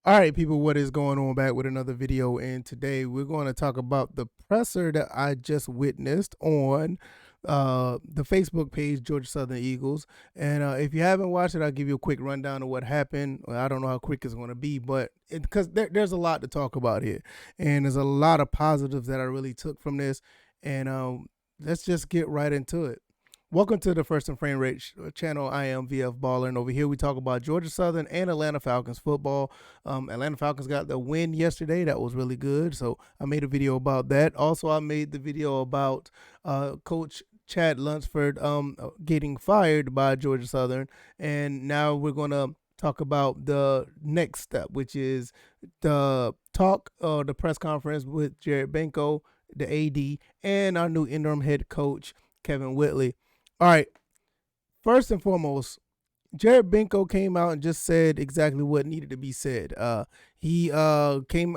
All right, people, what is going on? Back with another video, and today we're going to talk about the presser that I just witnessed on the Facebook page, Georgia Southern Eagles. And if you haven't watched it, I'll give you a quick rundown of what happened. Well, I don't know how quick it's going to be, but because there's a lot to talk about here, and there's a lot of positives that I really took from this. And let's just get right into it. Welcome to the First and Frame Rate channel. I am VF Baller, and over here we talk about Georgia Southern and Atlanta Falcons football. Atlanta Falcons got the win yesterday. That was really good. So I made a video about that. Also, I made the video about Coach Chad Lunsford getting fired by Georgia Southern. And now we're going to talk about the next step, which is the the press conference with Jared Benko, the AD, and our new interim head coach, Kevin Whitley. All right. First and foremost, Jared Benko came out and just said exactly what needed to be said. He came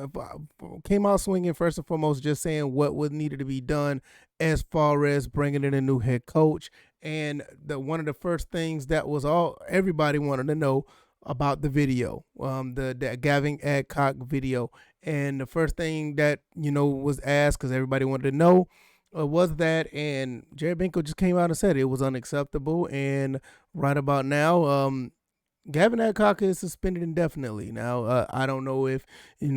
out swinging first and foremost, just saying what was needed to be done as far as bringing in a new head coach. And one of the first things that was all everybody wanted to know about the video, the Gavin Adcock video. And the first thing that was asked, because everybody wanted to know, was that, and Jared Benko just came out and said it was unacceptable. And right about now, Gavin Adcock is suspended indefinitely. Now, I don't know if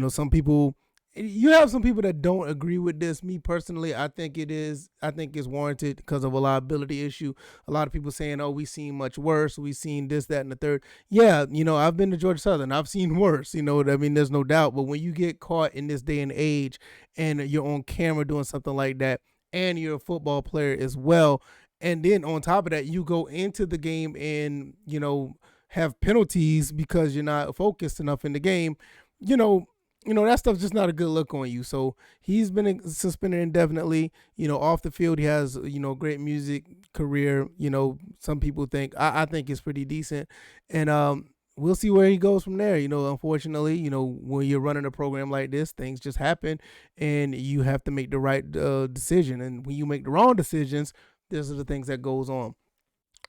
some people. You have some people that don't agree with this. Me personally, I think it is. I think it's warranted because of a liability issue. A lot of people saying, "Oh, we've seen much worse. We've seen this, that, and the third." Yeah, I've been to Georgia Southern. I've seen worse. I mean, there's no doubt. But when you get caught in this day and age, and you're on camera doing something like that, and you're a football player as well, and then on top of that, you go into the game and have penalties because you're not focused enough in the game. That stuff's just not a good look on you. So he's been suspended indefinitely. Off the field, he has great music career. Some people think I think it's pretty decent, and we'll see where he goes from there. Unfortunately, when you're running a program like this, things just happen, and you have to make the right decision. And when you make the wrong decisions, these are the things that goes on.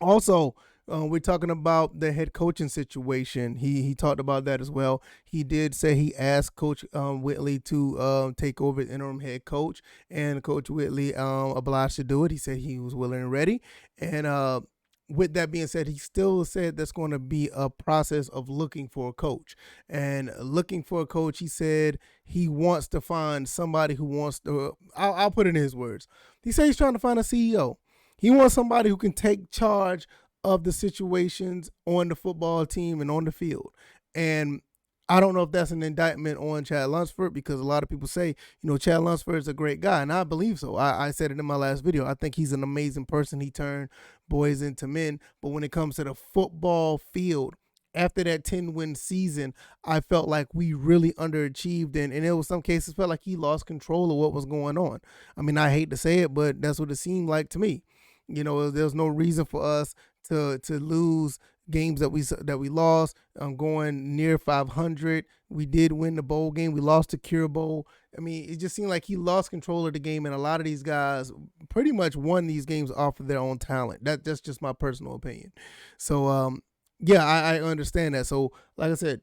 Also, we're talking about the head coaching situation. He talked about that as well. He did say he asked Coach Whitley to take over as interim head coach, and Coach Whitley obliged to do it. He said he was willing and ready. And with that being said, he still said there's going to be a process of looking for a coach. And looking for a coach, he said he wants to find somebody who wants to. I'll put it in his words. He said he's trying to find a CEO. He wants somebody who can take charge of the situations on the football team and on the field. And I don't know if that's an indictment on Chad Lunsford, because a lot of people say, Chad Lunsford is a great guy, and I believe so. I said it in my last video. I think he's an amazing person. He turned boys into men. But when it comes to the football field, after that 10-win season, I felt like we really underachieved, and it was some cases felt like he lost control of what was going on. I mean, I hate to say it, but that's what it seemed like to me. There's no reason for us to lose games that we lost. Going near 500, we did win the bowl game. We lost to Cure Bowl. I mean, it just seemed like he lost control of the game, and a lot of these guys pretty much won these games off of their own talent. That's just my personal opinion. So yeah, I understand that. So like I said,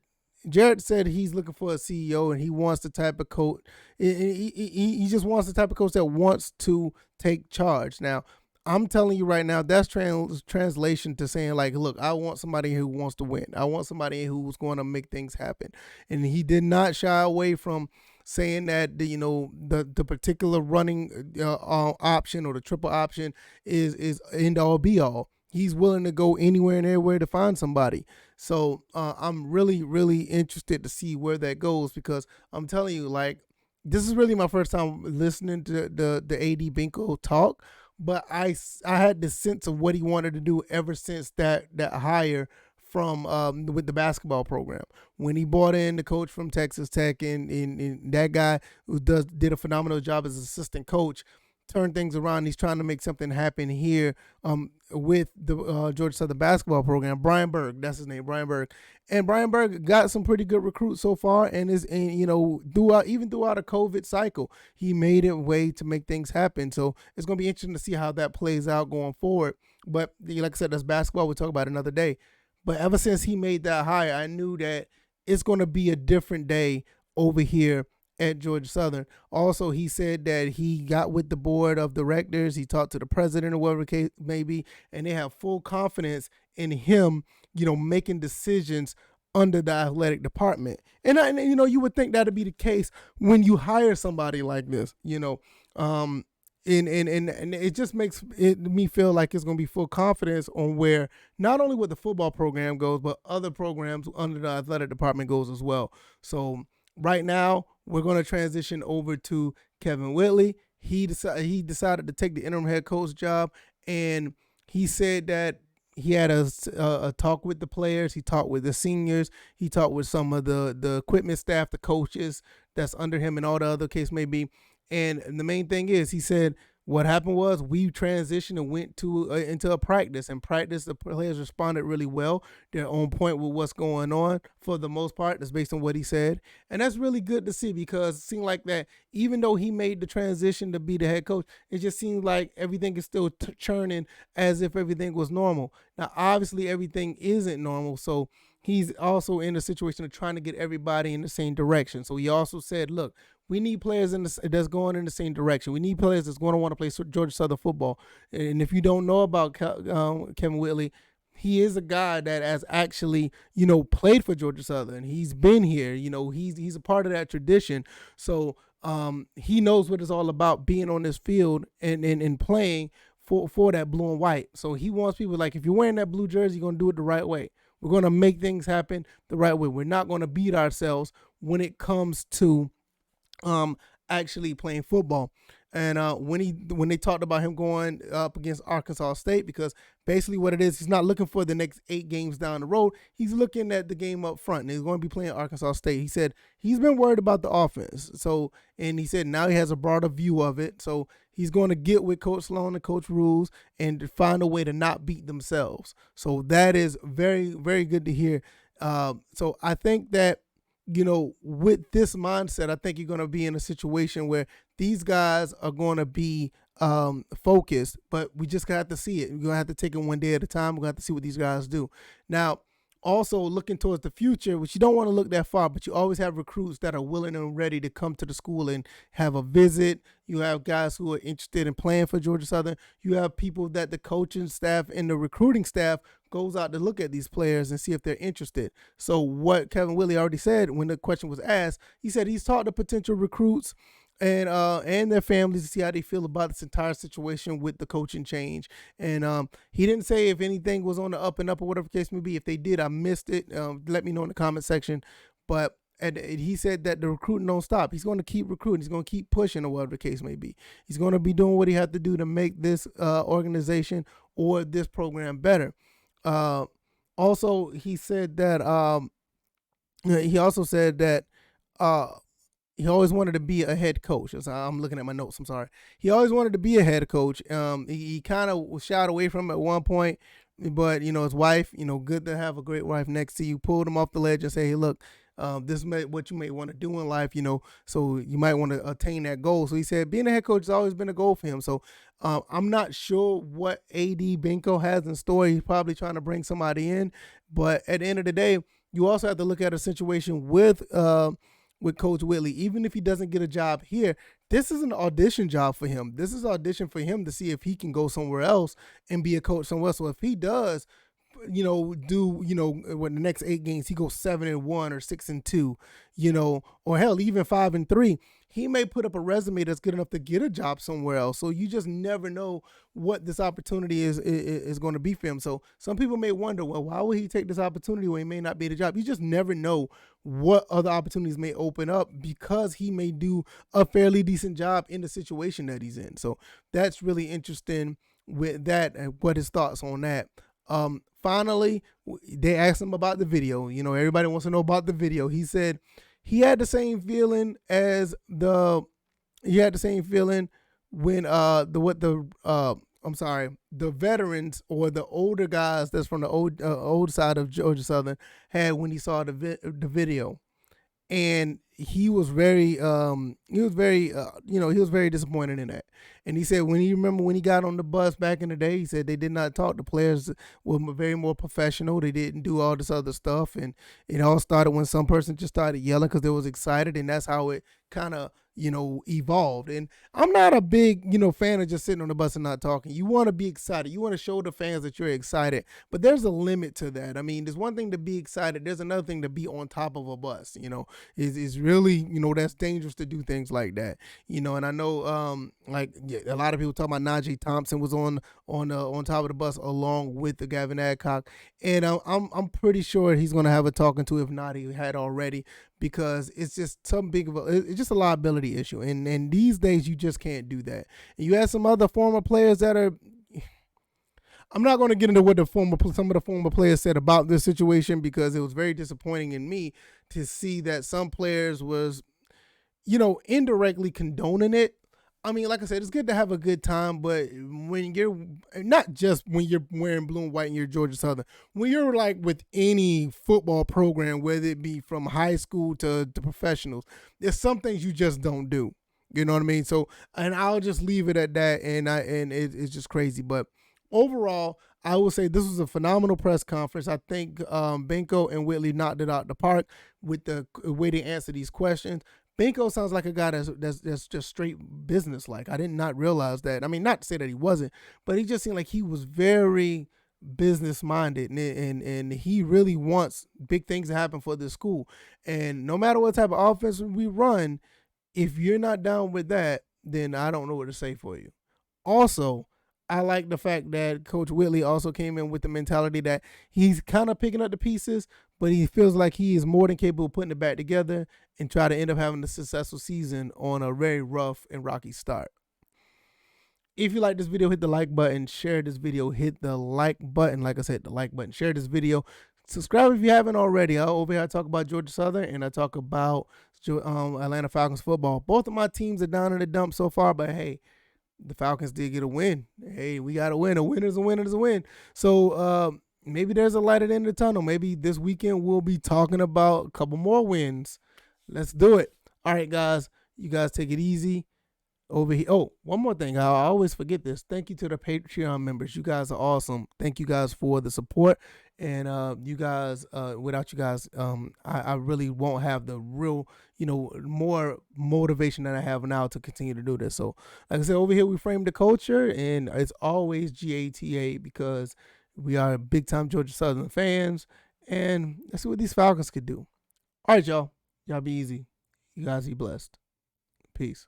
Jared said he's looking for a CEO, and he wants the type of coach. He just wants the type of coach that wants to take charge. Now, I'm telling you right now, that's translation to saying, like, look, I want somebody who wants to win. I want somebody who's going to make things happen. And he did not shy away from saying that the particular running option, or the triple option, is end all be all. He's willing to go anywhere and everywhere to find somebody. So I'm really, really interested to see where that goes, because I'm telling you, like, this is really my first time listening to the AD Benko talk. But I had the sense of what he wanted to do ever since that hire from with the basketball program, when he brought in the coach from Texas Tech, and that guy who did a phenomenal job as assistant coach, turned things around. He's trying to make something happen here with the Georgia Southern basketball program. Brian Berg, that's his name, Brian Berg. And Brian Berg got some pretty good recruits so far, and throughout a COVID cycle, he made a way to make things happen. So it's going to be interesting to see how that plays out going forward. But like I said, that's basketball. We'll talk about it another day. But ever since he made that hire, I knew that it's going to be a different day over here at Georgia Southern. Also, he said that he got with the board of directors, he talked to the president or whatever the case may be, and they have full confidence in him, making decisions under the athletic department. And you would think that'd be the case when you hire somebody like this, and it just makes me feel like it's going to be full confidence on where not only what the football program goes, but other programs under the athletic department goes as well. So right now, we're going to transition over to Kevin Whitley. He decided to take the interim head coach job, and he said that he had a talk with the players. He talked with the seniors. He talked with some of the equipment staff, the coaches that's under him, and all the other case may be. And the main thing is, he said, what happened was we transitioned and went into a practice. And practice, the players responded really well. They're on point with what's going on for the most part. That's based on what he said. And that's really good to see, because it seemed like that even though he made the transition to be the head coach, it just seems like everything is still churning as if everything was normal. Now, obviously, everything isn't normal. So he's also in a situation of trying to get everybody in the same direction. So he also said, look, we need players that's going in the same direction. We need players that's going to want to play Georgia Southern football. And if you don't know about Kevin Whitley, he is a guy that has actually, played for Georgia Southern. He's been here. He's a part of that tradition. So he knows what it's all about, being on this field and playing for that blue and white. So he wants people like, if you're wearing that blue jersey, you're going to do it the right way. We're going to make things happen the right way. We're not going to beat ourselves when it comes to actually playing football. And when they talked about him going up against Arkansas State, because basically what it is, he's not looking for the next 8 games down the road. He's looking at the game up front, and he's going to be playing Arkansas State. He said he's been worried about the offense. And he said now he has a broader view of it. So he's going to get with Coach Sloan and Coach Rules and find a way to not beat themselves. So that is very, very good to hear. So I think that, with this mindset, I think you're going to be in a situation where these guys are going to be focused, but we just got to see it. We're going to have to take it one day at a time. We're going to have to see what these guys do. Now, also looking towards the future, which you don't want to look that far, but you always have recruits that are willing and ready to come to the school and have a visit. You have guys who are interested in playing for Georgia Southern. You have people that the coaching staff and the recruiting staff goes out to look at these players and see if they're interested. So what Kevin Whitley already said when the question was asked, he said he's talked to potential recruits and their families to see how they feel about this entire situation with the coaching change. And he didn't say if anything was on the up and up or whatever the case may be. If they did, I missed it. Let me know in the comment section. But he said that the recruiting don't stop. He's going to keep recruiting. He's going to keep pushing or whatever the case may be. He's going to be doing what he has to do to make this organization or this program better. Also, he said that he always wanted to be a head coach. I'm looking at my notes. I'm sorry. He always wanted to be a head coach. He kind of shied away from it at one point, but his wife, good to have a great wife next to you, pulled him off the ledge and say, hey, look, this is what you may want to do in life, so you might want to attain that goal. So he said being a head coach has always been a goal for him. So I'm not sure what AD Benko has in store. He's probably trying to bring somebody in, but at the end of the day, you also have to look at a situation with Coach Whitley. Even if he doesn't get a job here, this is an audition job for him. This is an audition for him to see if he can go somewhere else and be a coach somewhere else. So if he does, when the next 8 games, he goes 7-1 or 6-2, or hell, even 5-3, he may put up a resume that's good enough to get a job somewhere else. So you just never know what this opportunity is going to be for him. So some people may wonder, well, why would he take this opportunity when he may not be the job? You just never know what other opportunities may open up because he may do a fairly decent job in the situation that he's in. So that's really interesting with that and what his thoughts on that. Finally, they asked him about the video. Everybody wants to know about the video. He said he had the same feeling when the veterans or the older guys that's from the old side of Georgia Southern had when he saw the video. And he was very he was very disappointed in that. And he said when he remember when he got on the bus back in the day, he said they did not talk. The players were very more professional. They didn't do all this other stuff, and it all started when some person just started yelling because they was excited, and that's how it kind of evolved. And I'm not a big fan of just sitting on the bus and not talking. You want to be excited. You want to show the fans that you're excited, but there's a limit to that. I mean, there's one thing to be excited. There's another thing to be on top of a bus. Is really that's dangerous to do things like that. And I know a lot of people talk about Najee Thompson was on top of the bus along with the Gavin Adcock, and I'm pretty sure he's gonna have a talking to, if not he had already, because it's just some big of it's just a liability issue, and these days you just can't do that. And you have some other former players that are. I'm not going to get into what some of the former players said about this situation, because it was very disappointing in me to see that some players was, indirectly condoning it. I mean, like I said, it's good to have a good time, but when you're not just when you're wearing blue and white and you're Georgia Southern, when you're like with any football program, whether it be from high school to professionals, there's some things you just don't do. You know what I mean? So, and I'll just leave it at that. And it's just crazy. But overall, I will say this was a phenomenal press conference. I think Benko and Whitley knocked it out the park with the way they answer these questions. Benko sounds like a guy that's just straight business like. I did not realize that. I mean, not to say that he wasn't, but he just seemed like he was very business minded, and he really wants big things to happen for this school. And no matter what type of offense we run, if you're not down with that, then I don't know what to say for you. Also, I like the fact that Coach Whitley also came in with the mentality that he's kind of picking up the pieces, but he feels like he is more than capable of putting it back together and try to end up having a successful season on a very rough and rocky start. If you like this video, hit the like button, share this video, hit the like button. Like I said, the like button, share this video. Subscribe if you haven't already. Over here I talk about Georgia Southern and I talk about Atlanta Falcons football. Both of my teams are down in the dump so far, but hey, the Falcons did get a win. Hey, we got a win. A win is a win is a win. So maybe there's a light at the end of the tunnel. Maybe this weekend we'll be talking about a couple more wins. Let's do it. All right, guys. You guys take it easy over here. Oh, one more thing. I always forget this. Thank you to the Patreon members. You guys are awesome. Thank you guys for the support. And you guys, without you guys, I really won't have the real, more motivation that I have now to continue to do this. So, like I said, over here we frame the culture, and it's always GATA, because we are big time Georgia Southern fans, and let's see what these Falcons could do. All right, y'all. Y'all be easy. You guys be blessed. Peace.